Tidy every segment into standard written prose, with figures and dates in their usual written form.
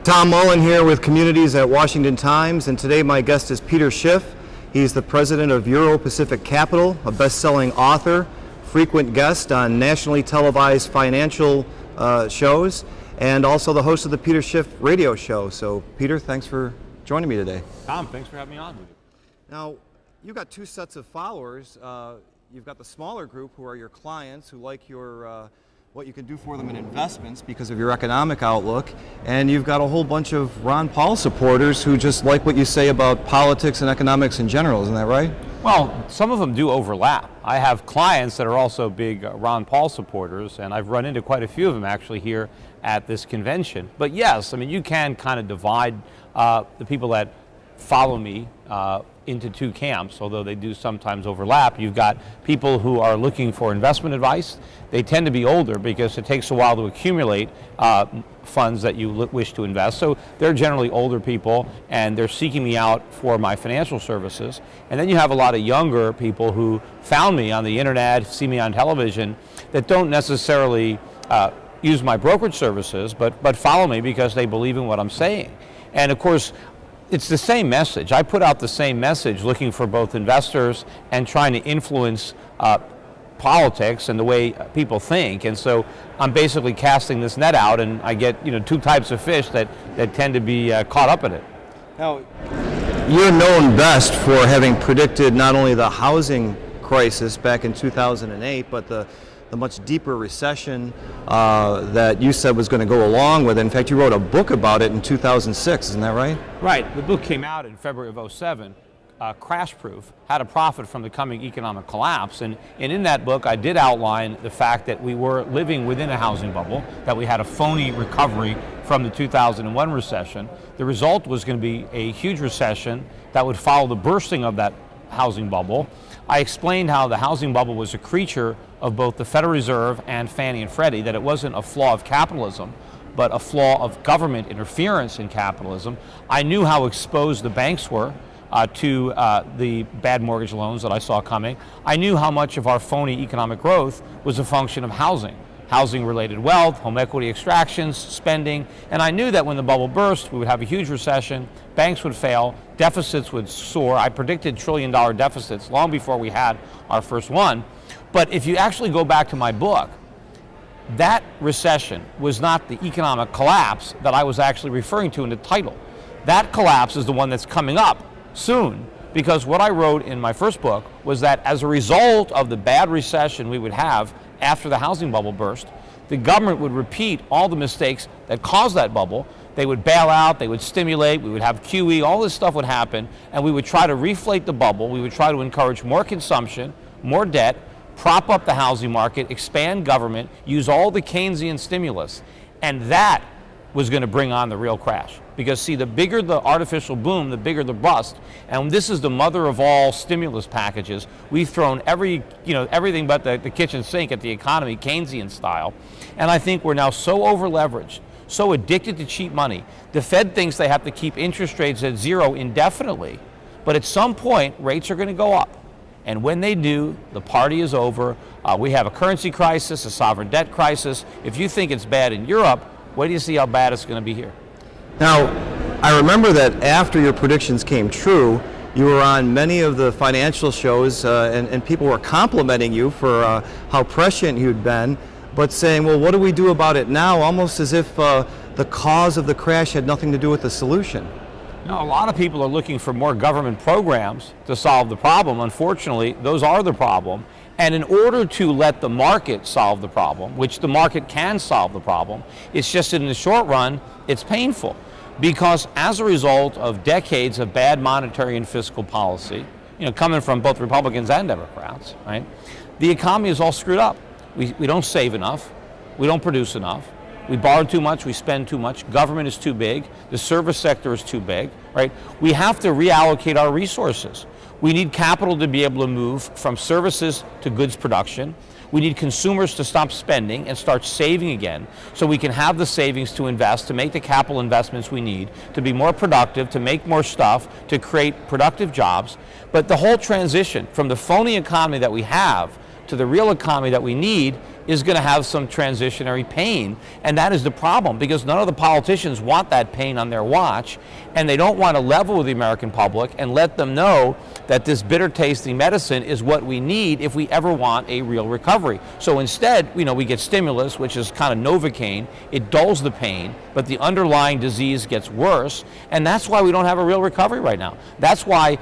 Tom Mullen here with Communities at Washington Times, and today my guest is Peter Schiff. He's the president of Euro-Pacific Capital, a best-selling author, frequent guest on nationally televised financial shows, and also the host of the Peter Schiff radio show. So, Peter, thanks for joining me today. Tom, thanks for having me on with you. Now, you've got two sets of followers. You've got the smaller group who are your clients, who like your what you can do for them in investments because of your economic outlook, and you've got a whole bunch of Ron Paul supporters who just like what you say about politics and economics in general. Isn't that right? Well, some of them do overlap. I have clients that are also big Ron Paul supporters, and I've run into quite a few of them actually here at this convention. But yes, I mean, you can kind of divide the people that follow me into two camps, although they do sometimes overlap. You've got people who are looking for investment advice. They tend to be older because it takes a while to accumulate funds that you wish to invest. So they're generally older people, and they're seeking me out for my financial services. And then you have a lot of younger people who found me on the internet, see me on television, that don't necessarily use my brokerage services, but follow me because they believe in what I'm saying. And of course, it's the same message. I put out the same message looking for both investors and trying to influence politics and the way people think. And so I'm basically casting this net out, and I get two types of fish that tend to be caught up in it. Now, you're known best for having predicted not only the housing crisis back in 2008, but the much deeper recession that you said was going to go along with it. In fact, you wrote a book about it in 2006, isn't that right? Right. The book came out in February of 2007, Crash Proof, How to Profit from the Coming Economic Collapse. And in that book, I did outline the fact that we were living within a housing bubble, that we had a phony recovery from the 2001 recession. The result was going to be a huge recession that would follow the bursting of that housing bubble. I explained how the housing bubble was a creature of both the Federal Reserve and Fannie and Freddie, that it wasn't a flaw of capitalism, but a flaw of government interference in capitalism. I knew how exposed the banks were to the bad mortgage loans that I saw coming. I knew how much of our phony economic growth was a function of housing-related wealth, home equity extractions, spending, and I knew that when the bubble burst, we would have a huge recession, banks would fail, deficits would soar. I predicted trillion-dollar deficits long before we had our first one. But if you actually go back to my book, that recession was not the economic collapse that I was actually referring to in the title. That collapse is the one that's coming up soon, because what I wrote in my first book was that as a result of the bad recession we would have after the housing bubble burst, the government would repeat all the mistakes that caused that bubble. They would bail out, they would stimulate, we would have QE, all this stuff would happen, and we would try to reflate the bubble. We would try to encourage more consumption, more debt, prop up the housing market, expand government, use all the Keynesian stimulus, and that was going to bring on the real crash. Because see, the bigger the artificial boom, the bigger the bust, and this is the mother of all stimulus packages. We've thrown everything but the kitchen sink at the economy, Keynesian style, and I think we're now so over-leveraged, so addicted to cheap money. The Fed thinks they have to keep interest rates at zero indefinitely, but at some point, rates are going to go up. And when they do, the party is over. We have a currency crisis, a sovereign debt crisis. If you think it's bad in Europe, wait till you see how bad it's going to be here. Now, I remember that after your predictions came true, you were on many of the financial shows and people were complimenting you for how prescient you'd been, but saying, well, what do we do about it now? Almost as if the cause of the crash had nothing to do with the solution. No, a lot of people are looking for more government programs to solve the problem. Unfortunately, those are the problem. And in order to let the market solve the problem, which the market can solve the problem, it's just in the short run, it's painful. Because as a result of decades of bad monetary and fiscal policy, coming from both Republicans and Democrats, right, the economy is all screwed up. We don't save enough, we don't produce enough, we borrow too much, we spend too much, government is too big, the service sector is too big, right? We have to reallocate our resources. We need capital to be able to move from services to goods production. We need consumers to stop spending and start saving again so we can have the savings to invest, to make the capital investments we need, to be more productive, to make more stuff, to create productive jobs. But the whole transition from the phony economy that we have to the real economy that we need is going to have some transitionary pain. And that is the problem, because none of the politicians want that pain on their watch, and they don't want to level with the American public and let them know that this bitter tasting medicine is what we need if we ever want a real recovery. So instead, we get stimulus, which is kind of Novocaine. It dulls the pain, but the underlying disease gets worse, and that's why we don't have a real recovery right now. That's why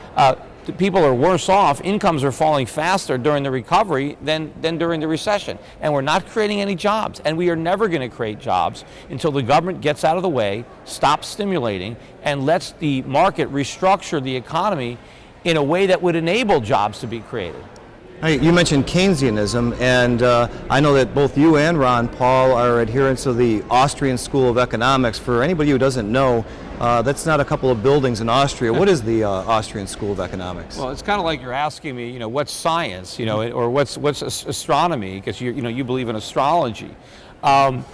people are worse off, incomes are falling faster during the recovery than during the recession. And we're not creating any jobs, and we are never going to create jobs until the government gets out of the way, stops stimulating, and lets the market restructure the economy in a way that would enable jobs to be created. You mentioned Keynesianism, and I know that both you and Ron Paul are adherents of the Austrian School of Economics. For anybody who doesn't know, that's not a couple of buildings in Austria. What is the Austrian School of Economics? Well, it's kind of like you're asking me, what's science, or what's astronomy, because you believe in astrology. Austrian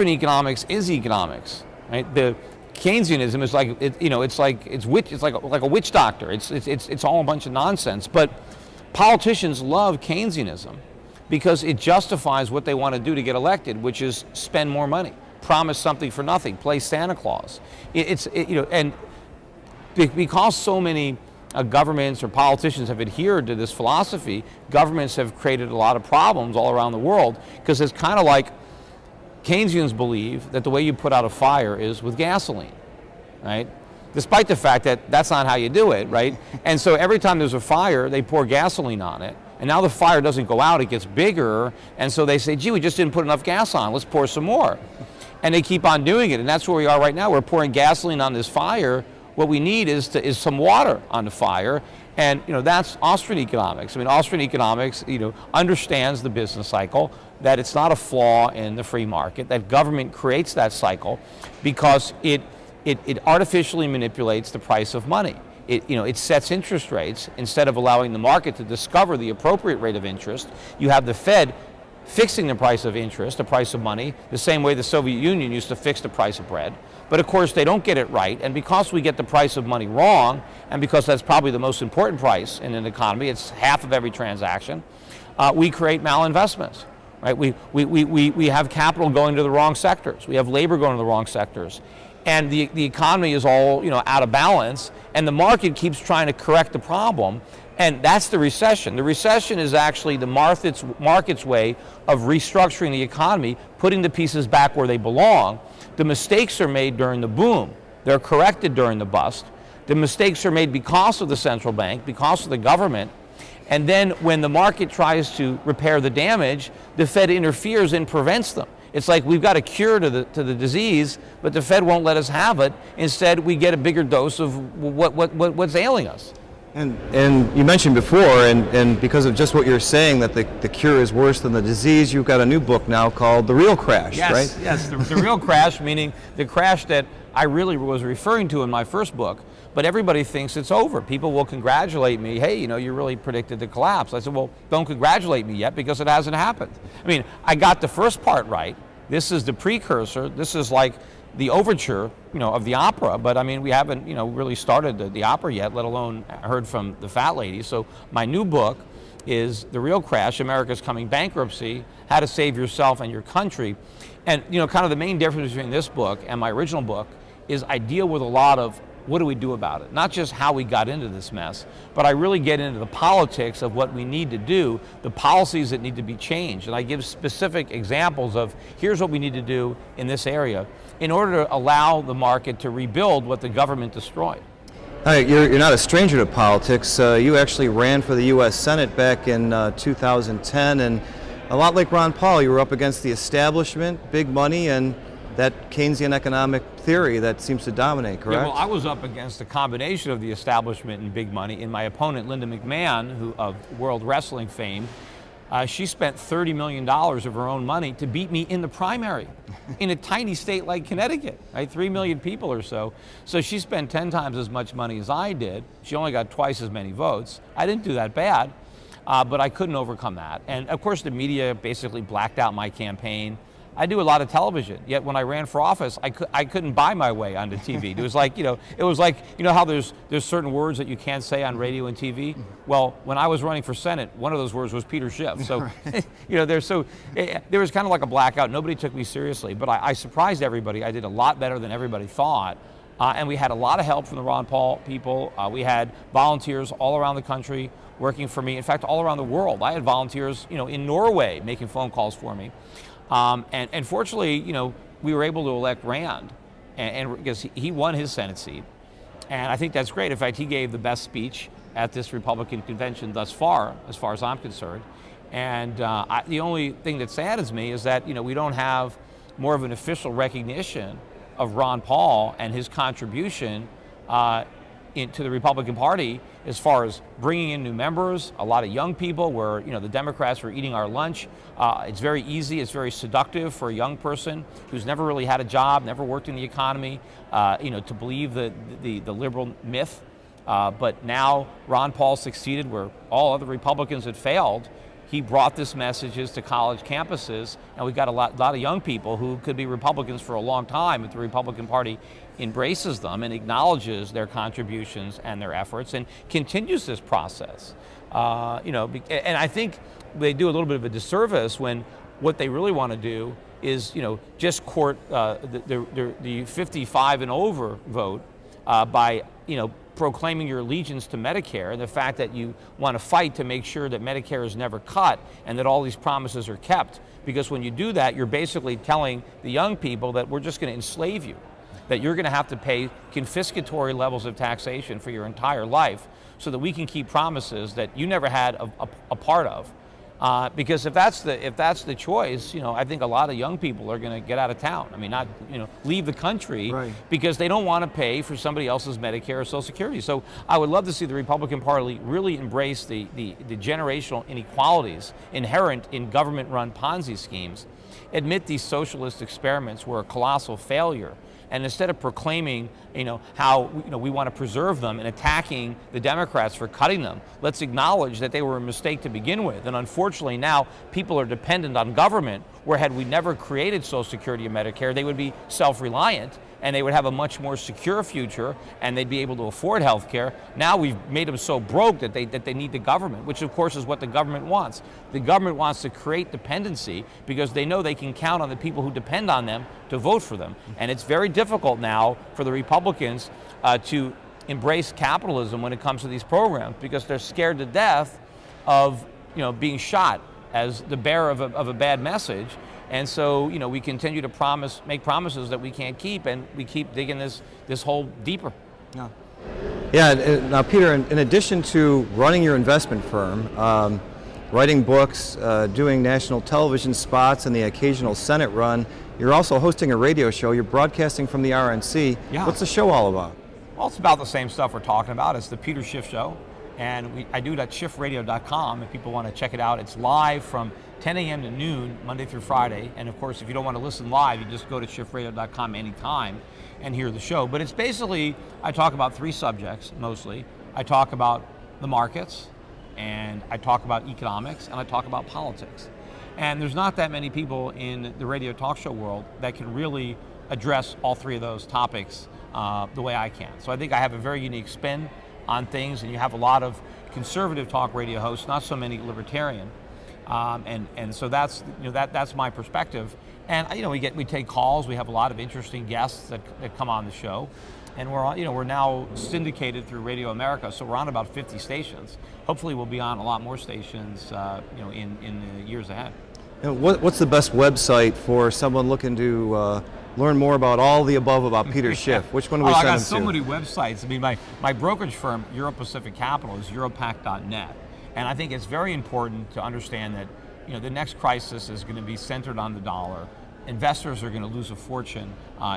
economics is economics, right? The Keynesianism is like it's like a witch doctor. It's all a bunch of nonsense. But politicians love Keynesianism because it justifies what they want to do to get elected, which is spend more money, promise something for nothing, play Santa Claus. And because so many governments or politicians have adhered to this philosophy, governments have created a lot of problems all around the world, because it's kind of like Keynesians believe that the way you put out a fire is with gasoline, right? Despite the fact that that's not how you do it, right? And so every time there's a fire, they pour gasoline on it, and now the fire doesn't go out, it gets bigger, and so they say, gee, we just didn't put enough gas on, let's pour some more. And they keep on doing it, and that's where we are right now. We're pouring gasoline on this fire. What we need is some water on the fire, and that's Austrian economics. I mean, Austrian economics, understands the business cycle, that it's not a flaw in the free market, that government creates that cycle because it artificially manipulates the price of money. It sets interest rates instead of allowing the market to discover the appropriate rate of interest. You have the Fed fixing the price of interest, the price of money, the same way the Soviet Union used to fix the price of bread. But of course they don't get it right, and because we get the price of money wrong, and because that's probably the most important price in an economy, it's half of every transaction, we create malinvestments. Right? We have capital going to the wrong sectors. We have labor going to the wrong sectors. And the economy is all out of balance, and the market keeps trying to correct the problem, and that's the recession. The recession is actually the market's way of restructuring the economy, putting the pieces back where they belong. The mistakes are made during the boom. They're corrected during the bust. The mistakes are made because of the central bank, because of the government. And then when the market tries to repair the damage, the Fed interferes and prevents them. It's like we've got a cure to the disease, but the Fed won't let us have it. Instead, we get a bigger dose of what's ailing us. And you mentioned before, and because of just what you're saying, that the cure is worse than the disease, you've got a new book now called The Real Crash, yes, right? Yes, the real crash, meaning the crash that I really was referring to in my first book. But everybody thinks it's over. People will congratulate me, hey, you really predicted the collapse. I said, well, don't congratulate me yet because it hasn't happened. I mean, I got the first part right. This is the precursor. This is like the overture, of the opera. But I mean, we haven't, really started the opera yet, let alone heard from the fat lady. So my new book is The Real Crash, America's Coming Bankruptcy, How to Save Yourself and Your Country. And, kind of the main difference between this book and my original book is I deal with a lot of what do we do about it? Not just how we got into this mess, but I really get into the politics of what we need to do, the policies that need to be changed. And I give specific examples of here's what we need to do in this area in order to allow the market to rebuild what the government destroyed. You're not a stranger to politics. You actually ran for the U.S. Senate back in 2010, and a lot like Ron Paul, you were up against the establishment, big money, and that Keynesian economic theory that seems to dominate, correct? Yeah, well, I was up against a combination of the establishment and big money. And my opponent, Linda McMahon, who of World Wrestling fame, she spent $30 million of her own money to beat me in the primary in a tiny state like Connecticut, right? 3 million people or so. So she spent 10 times as much money as I did. She only got twice as many votes. I didn't do that bad, but I couldn't overcome that. And of course, the media basically blacked out my campaign. I do a lot of television, yet when I ran for office, I couldn't buy my way onto TV. It was like, how there's certain words that you can't say on radio and TV? Well, when I was running for Senate, one of those words was Peter Schiff. So, there was kind of like a blackout. Nobody took me seriously, but I surprised everybody. I did a lot better than everybody thought. And we had a lot of help from the Ron Paul people. We had volunteers all around the country working for me. In fact, all around the world. I had volunteers, in Norway making phone calls for me. And fortunately, we were able to elect Rand, and because he won his Senate seat. And I think that's great. In fact, he gave the best speech at this Republican convention thus far as I'm concerned. And the only thing that saddens me is that, we don't have more of an official recognition of Ron Paul and his contribution to the Republican Party as far as bringing in new members, a lot of young people where, the Democrats were eating our lunch. It's very easy, it's very seductive for a young person who's never really had a job, never worked in the economy, to believe the liberal myth. But now Ron Paul succeeded where all other Republicans had failed. He brought this messages to college campuses, and we've got a lot of young people who could be Republicans for a long time if the Republican Party embraces them and acknowledges their contributions and their efforts and continues this process. And I think they do a little bit of a disservice when what they really want to do is, just court the 55 and over vote by, proclaiming your allegiance to Medicare and the fact that you want to fight to make sure that Medicare is never cut and that all these promises are kept. Because when you do that, you're basically telling the young people that we're just going to enslave you, that you're going to have to pay confiscatory levels of taxation for your entire life so that we can keep promises that you never had a part of. Because if that's the choice, I think a lot of young people are going to get out of town. I mean, not leave the country, right, because they don't want to pay for somebody else's Medicare or Social Security. So I would love to see the Republican Party really embrace the generational inequalities inherent in government-run Ponzi schemes, admit these socialist experiments were a colossal failure, and instead of proclaiming, how we want to preserve them and attacking the Democrats for cutting them, let's acknowledge that they were a mistake to begin with. And unfortunately, now people are dependent on government, where had we never created Social Security and Medicare, they would be self-reliant and they would have a much more secure future and they'd be able to afford health care. Now we've made them so broke that they need the government, which of course is what the government wants. The government wants to create dependency because they know they can count on the people who depend on them to vote for them. And it's very difficult now for the Republicans to embrace capitalism when it comes to these programs because they're scared to death of being shot as the bearer of a bad message. And so, we continue to make promises that we can't keep, and we keep digging this hole deeper. Yeah. Yeah. Now, Peter, in addition to running your investment firm, writing books, doing national television spots, and the occasional Senate run, you're also hosting a radio show. You're broadcasting from the RNC. Yeah. What's the show all about? Well, it's about the same stuff we're talking about. It's the Peter Schiff Show, and I do it at schiffradio.com if people want to check it out. It's live from 10 a.m. to noon, Monday through Friday. And of course, if you don't want to listen live, you just go to schiffradio.com anytime and hear the show. But it's basically, I talk about three subjects mostly. I talk about the markets, and I talk about economics, and I talk about politics. And there's not that many people in the radio talk show world that can really address all three of those topics the way I can. So I think I have a very unique spin on things, and you have a lot of conservative talk radio hosts, not so many libertarian. And so that's that's my perspective. And we take calls. We have a lot of interesting guests that come on the show, and we're now syndicated through Radio America, so we're on about 50 stations. Hopefully, we'll be on a lot more stations, in the years ahead. And what's the best website for someone looking to learn more about all the above about Peter Schiff? Which one do we send them to? I got so many websites. I mean, my brokerage firm, Euro Pacific Capital, is europac.net. And I think it's very important to understand that the next crisis is going to be centered on the dollar. Investors are going to lose a fortune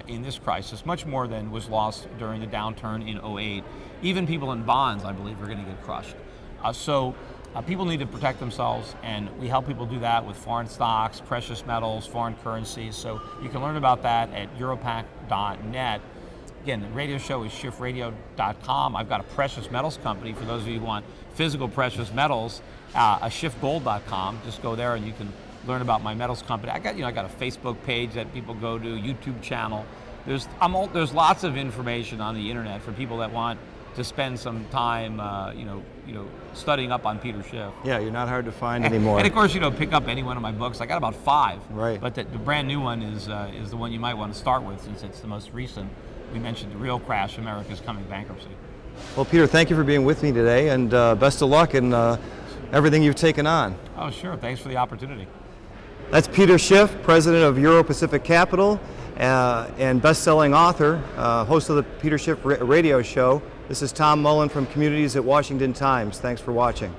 in this crisis, much more than was lost during the downturn in 2008. Even people in bonds, I believe, are going to get crushed. So people need to protect themselves, and we help people do that with foreign stocks, precious metals, foreign currencies. So you can learn about that at europac.net. Again, the radio show is schiffradio.com. I've got a precious metals company for those of you who want physical precious metals, schiffgold.com. Just go there and you can learn about my metals company. I got a Facebook page that people go to, YouTube channel. There's lots of information on the internet for people that want to spend some time, studying up on Peter Schiff. Yeah, you're not hard to find anymore. And of course, pick up any one of my books. I got about 5. Right. But the brand new one is the one you might want to start with, since it's the most recent. We mentioned the real crash, America's Coming Bankruptcy. Well, Peter, thank you for being with me today, and best of luck in everything you've taken on. Oh, sure. Thanks for the opportunity. That's Peter Schiff, president of Euro Pacific Capital and best-selling author, host of the Peter Schiff radio show. This is Tom Mullen from Communities at Washington Times. Thanks for watching.